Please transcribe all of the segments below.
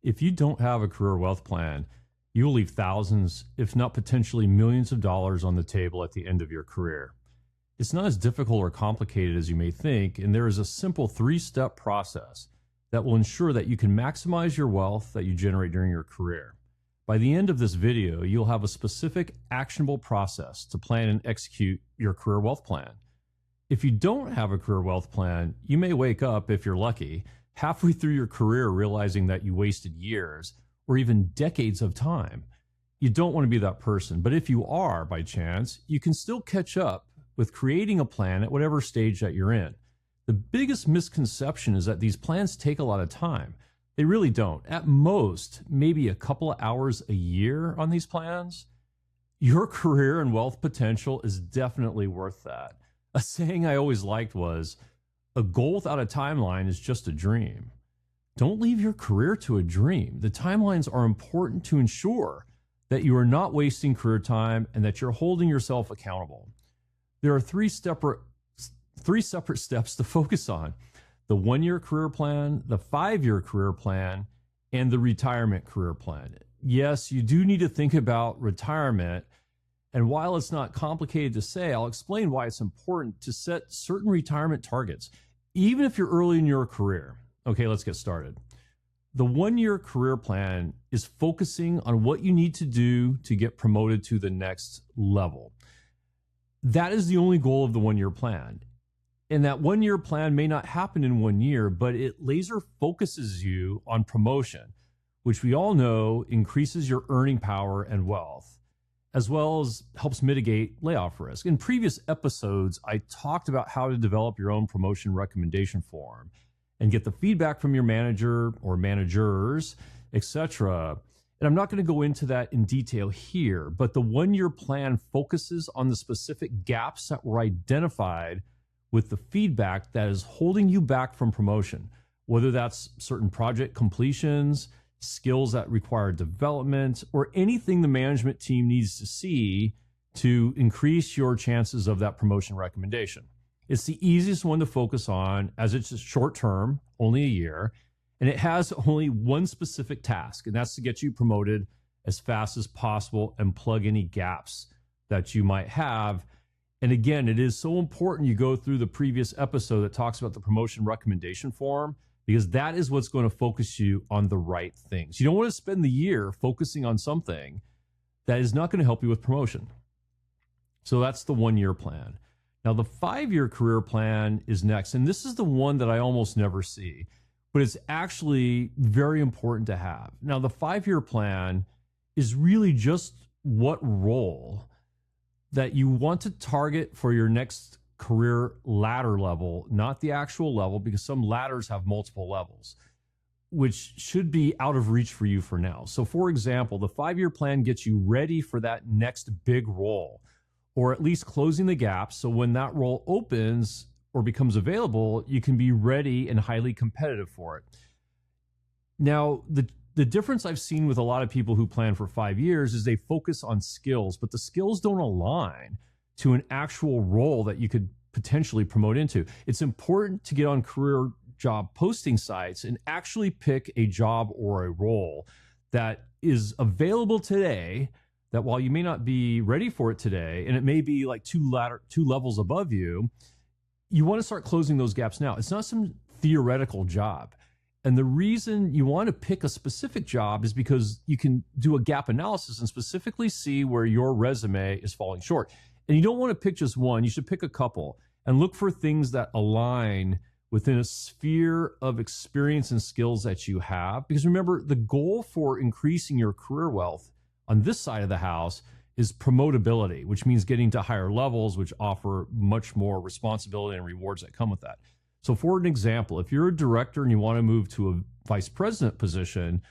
If you don't have a career wealth plan, you will leave thousands, if not potentially millions of dollars on the table at the end of your career. It's not as difficult or complicated as you may think, and there is a simple 3-step process that will ensure that you can maximize your wealth that you generate during your career. By the end of this video, you'll have a specific actionable process to plan and execute your career wealth plan. If you don't have a career wealth plan, you may wake up, if you're lucky, halfway through your career realizing that you wasted years or even decades of time. You don't want to be that person, but if you are, by chance, you can still catch up with creating a plan at whatever stage that you're in. The biggest misconception is that these plans take a lot of time. They really don't. At most, maybe a couple of hours a year on these plans. Your career and wealth potential is definitely worth that. A saying I always liked was, a goal without a timeline is just a dream. Don't leave your career to a dream. The timelines are important to ensure that you are not wasting career time and that you're holding yourself accountable. There are three separate steps to focus on: the 1-year career plan, the 5-year career plan, and the retirement career plan. Yes, you do need to think about retirement. And while it's not complicated to say, I'll explain why it's important to set certain retirement targets, even if you're early in your career. Okay, let's get started. The 1-year career plan is focusing on what you need to do to get promoted to the next level. That is the only goal of the 1-year plan. And that 1-year plan may not happen in 1 year, but it laser focuses you on promotion, which we all know increases your earning power and wealth, as well as helps mitigate layoff risk. In previous episodes, I talked about how to develop your own promotion recommendation form and get the feedback from your manager or managers, etc. And I'm not going to go into that in detail here, but the 1-year plan focuses on the specific gaps that were identified with the feedback that is holding you back from promotion, whether that's certain project completions, skills that require development, or anything the management team needs to see to increase your chances of that promotion recommendation. It's the easiest one to focus on as it's short term, only a year, and it has only one specific task, and that's to get you promoted as fast as possible and plug any gaps that you might have. And again, it is so important you go through the previous episode that talks about the promotion recommendation form, because that is what's going to focus you on the right things. You don't want to spend the year focusing on something that is not going to help you with promotion. So that's the 1-year plan. Now, the 5-year career plan is next, and this is the one that I almost never see, but it's actually very important to have. Now, the 5-year plan is really just what role that you want to target for your next career ladder level, not the actual level, because some ladders have multiple levels, which should be out of reach for you for now. So for example, the 5-year plan gets you ready for that next big role, or at least closing the gap. So when that role opens or becomes available, you can be ready and highly competitive for it. Now, the difference I've seen with a lot of people who plan for 5 years is they focus on skills, but the skills don't align to an actual role that you could potentially promote into. It's important to get on career job posting sites and actually pick a job or a role that is available today, that while you may not be ready for it today, and it may be like two levels above you, you want to start closing those gaps now. It's not some theoretical job. And the reason you want to pick a specific job is because you can do a gap analysis and specifically see where your resume is falling short. And you don't want to pick just one. You should pick a couple and look for things that align within a sphere of experience and skills that you have. Because remember, the goal for increasing your career wealth on this side of the house is promotability, which means getting to higher levels, which offer much more responsibility and rewards that come with that. So for an example, if you're a director and you want to move to a vice president position,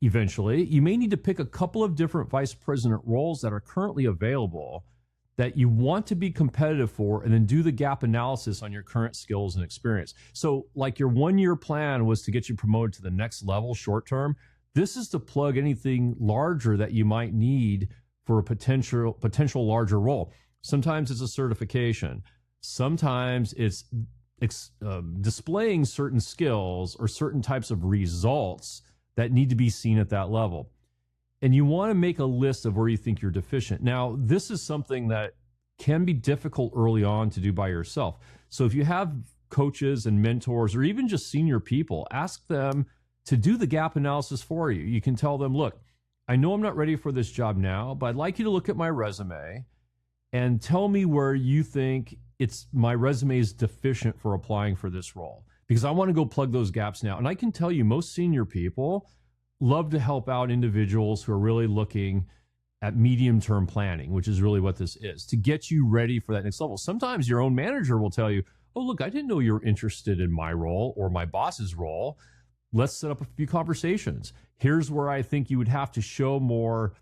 eventually, you may need to pick a couple of different vice president roles that are currently available that you want to be competitive for, and then do the gap analysis on your current skills and experience. So like your 1-year plan was to get you promoted to the next level short term, this is to plug anything larger that you might need for a potential larger role. Sometimes it's a certification. Sometimes it's displaying certain skills or certain types of results that need to be seen at that level. And you want to make a list of where you think you're deficient. Now, this is something that can be difficult early on to do by yourself. So if you have coaches and mentors or even just senior people, ask them to do the gap analysis for you. You can tell them, look, I know I'm not ready for this job now, but I'd like you to look at my resume and tell me where you think my resume is deficient for applying for this role, because I want to go plug those gaps now. And I can tell you, most senior people love to help out individuals who are really looking at medium-term planning, which is really what this is, to get you ready for that next level. Sometimes your own manager will tell you, oh, look, I didn't know you were interested in my role or my boss's role. Let's set up a few conversations. Here's where I think you would have to show more,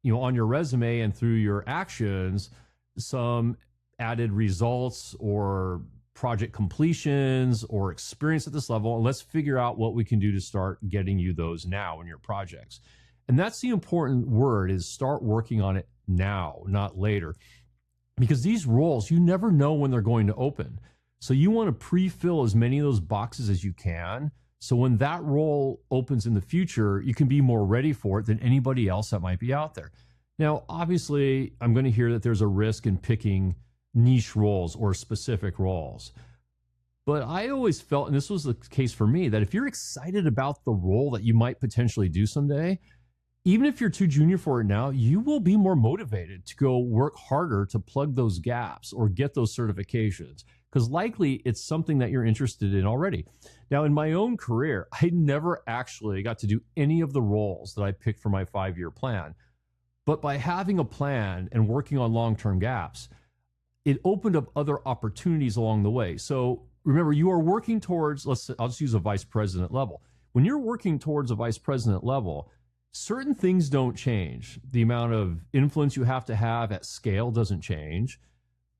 on your resume and through your actions, some added results or project completions or experience at this level. And let's figure out what we can do to start getting you those now in your projects. And that's the important word, is start working on it now, not later. Because these roles, you never know when they're going to open. So you want to pre-fill as many of those boxes as you can. So when that role opens in the future, you can be more ready for it than anybody else that might be out there. Now, obviously, I'm going to hear that there's a risk in picking niche roles or specific roles. But I always felt, and this was the case for me, that if you're excited about the role that you might potentially do someday, even if you're too junior for it now, you will be more motivated to go work harder to plug those gaps or get those certifications, because likely it's something that you're interested in already. Now, in my own career, I never actually got to do any of the roles that I picked for my 5-year plan. But by having a plan and working on long-term gaps, it opened up other opportunities along the way. So remember, you are working towards, I'll just use a vice president level. When you're working towards a vice president level, certain things don't change. The amount of influence you have to have at scale doesn't change.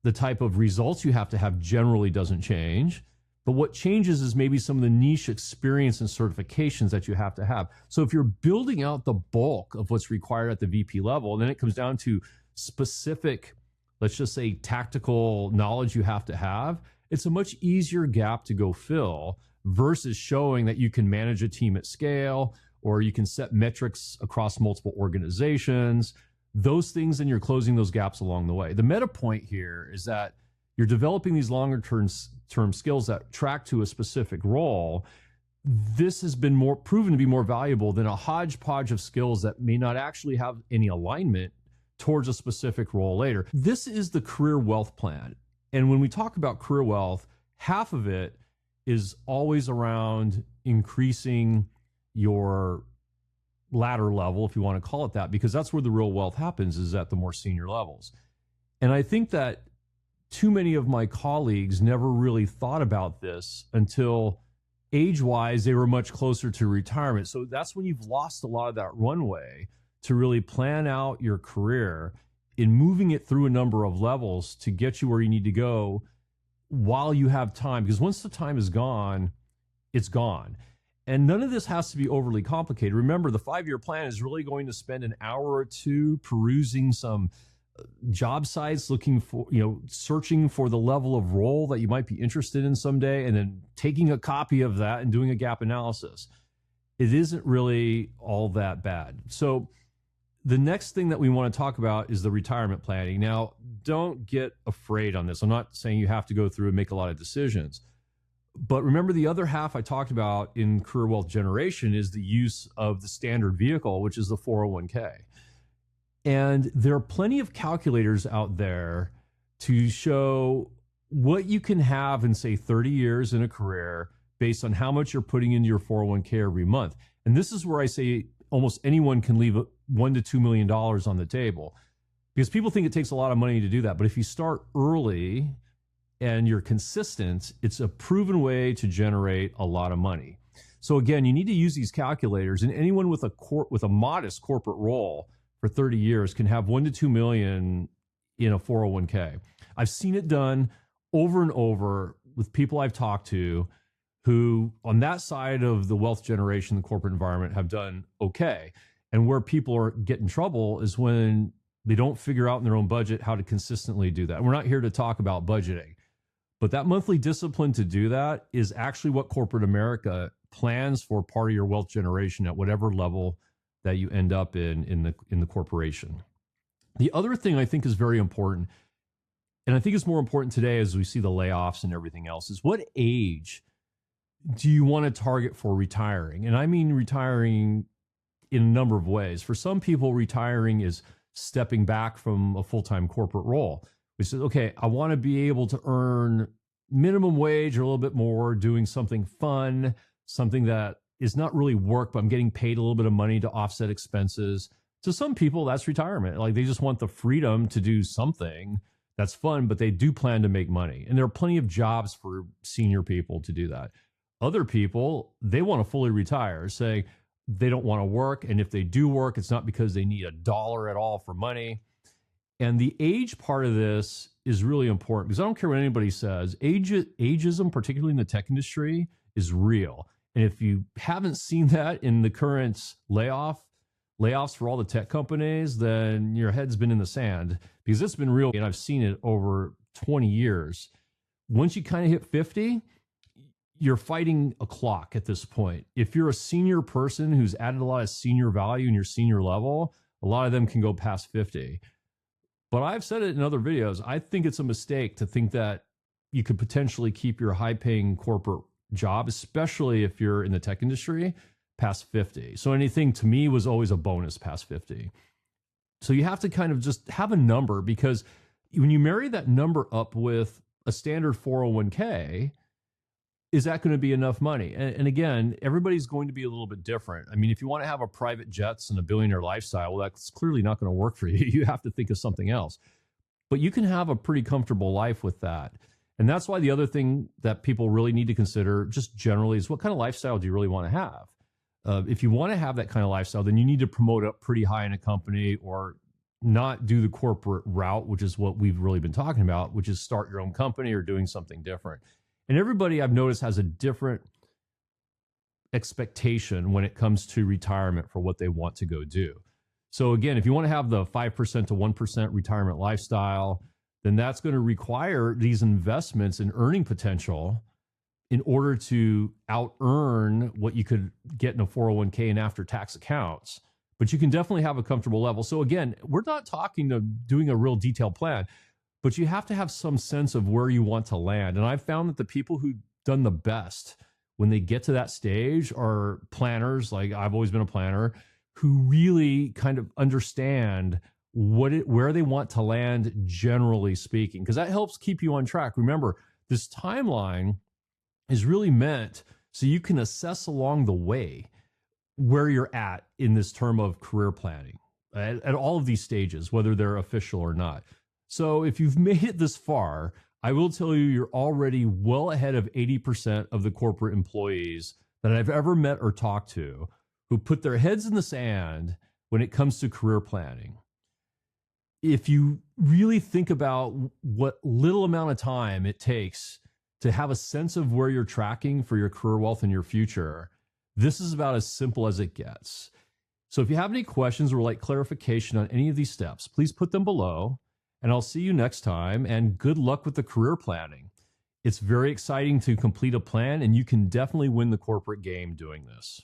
The type of results you have to have generally doesn't change. But what changes is maybe some of the niche experience and certifications that you have to have. So if you're building out the bulk of what's required at the VP level, and then it comes down to specific, let's just say, tactical knowledge you have to have, it's a much easier gap to go fill versus showing that you can manage a team at scale, or you can set metrics across multiple organizations. Those things, and you're closing those gaps along the way. The meta point here is that you're developing these longer term skills that track to a specific role. This has been proven to be more valuable than a hodgepodge of skills that may not actually have any alignment towards a specific role later. This is the career wealth plan. And when we talk about career wealth, half of it is always around increasing your ladder level, if you want to call it that, because that's where the real wealth happens, is at the more senior levels. And I think that too many of my colleagues never really thought about this until age-wise they were much closer to retirement. So that's when you've lost a lot of that runway to really plan out your career in moving it through a number of levels to get you where you need to go while you have time. Because once the time is gone, it's gone. And none of this has to be overly complicated. Remember, the 5-year plan is really going to spend an hour or two perusing some job sites, looking for, searching for the level of role that you might be interested in someday, and then taking a copy of that and doing a gap analysis. It isn't really all that bad. So the next thing that we want to talk about is the retirement planning. Now, don't get afraid on this. I'm not saying you have to go through and make a lot of decisions. But remember, the other half I talked about in career wealth generation is the use of the standard vehicle, which is the 401k. And there are plenty of calculators out there to show what you can have in, say, 30 years in a career based on how much you're putting into your 401k every month. And this is where I say almost anyone can leave $1 to $2 million on the table, because people think it takes a lot of money to do that. But if you start early and you're consistent, it's a proven way to generate a lot of money. So again, you need to use these calculators, and anyone with a modest corporate role for 30 years can have $1 to $2 million in a 401k. I've seen it done over and over with people I've talked to who on that side of the wealth generation, the corporate environment, have done okay. And where people are getting trouble is when they don't figure out in their own budget how to consistently do that. And we're not here to talk about budgeting, but that monthly discipline to do that is actually what corporate America plans for part of your wealth generation at whatever level that you end up in the corporation. The other thing I think is very important, and I think it's more important today as we see the layoffs and everything else, is what age do you want to target for retiring? And I mean retiring in a number of ways. For some people, retiring is stepping back from a full-time corporate role, which is, okay, I want to be able to earn minimum wage or a little bit more, doing something fun, something that is not really work, but I'm getting paid a little bit of money to offset expenses. To some people, that's retirement. Like, they just want the freedom to do something that's fun, but they do plan to make money. And there are plenty of jobs for senior people to do that. Other people, they want to fully retire, saying they don't want to work. And if they do work, it's not because they need a dollar at all for money. And the age part of this is really important, because I don't care what anybody says. Ageism, particularly in the tech industry, is real. And if you haven't seen that in the current layoffs for all the tech companies, then your head's been in the sand, because it's been real. And I've seen it over 20 years. Once you kind of hit 50, you're fighting a clock at this point. If you're a senior person who's added a lot of senior value in your senior level, a lot of them can go past 50. But I've said it in other videos. I think it's a mistake to think that you could potentially keep your high-paying corporate job, especially if you're in the tech industry, past 50. So anything to me was always a bonus past 50. So you have to kind of just have a number, because when you marry that number up with a standard 401k, is that going to be enough money? And again, everybody's going to be a little bit different. I mean, if you want to have a private jets and a billionaire lifestyle, well, that's clearly not going to work for you. You have to think of something else. But you can have a pretty comfortable life with that. And that's why the other thing that people really need to consider just generally is, what kind of lifestyle do you really want to have? If you want to have that kind of lifestyle, then you need to promote up pretty high in a company, or not do the corporate route, which is what we've really been talking about, which is start your own company or doing something different. And everybody, I've noticed, has a different expectation when it comes to retirement for what they want to go do. So again, if you want to have the 5% to 1% retirement lifestyle, then that's going to require these investments in earning potential in order to out earn what you could get in a 401k and after tax accounts. But you can definitely have a comfortable level. So again, we're not talking to doing a real detailed plan, but you have to have some sense of where you want to land. And I've found that the people who've done the best when they get to that stage are planners. Like, I've always been a planner, who really kind of understand where they want to land, generally speaking, because that helps keep you on track. Remember, this timeline is really meant so you can assess along the way where you're at in this term of career planning at all of these stages, whether they're official or not. So if you've made it this far, I will tell you, you're already well ahead of 80% of the corporate employees that I've ever met or talked to who put their heads in the sand when it comes to career planning. If you really think about what little amount of time it takes to have a sense of where you're tracking for your career wealth in your future, this is about as simple as it gets. So if you have any questions or like clarification on any of these steps, please put them below. And I'll see you next time, and good luck with the career planning. It's very exciting to complete a plan, and you can definitely win the corporate game doing this.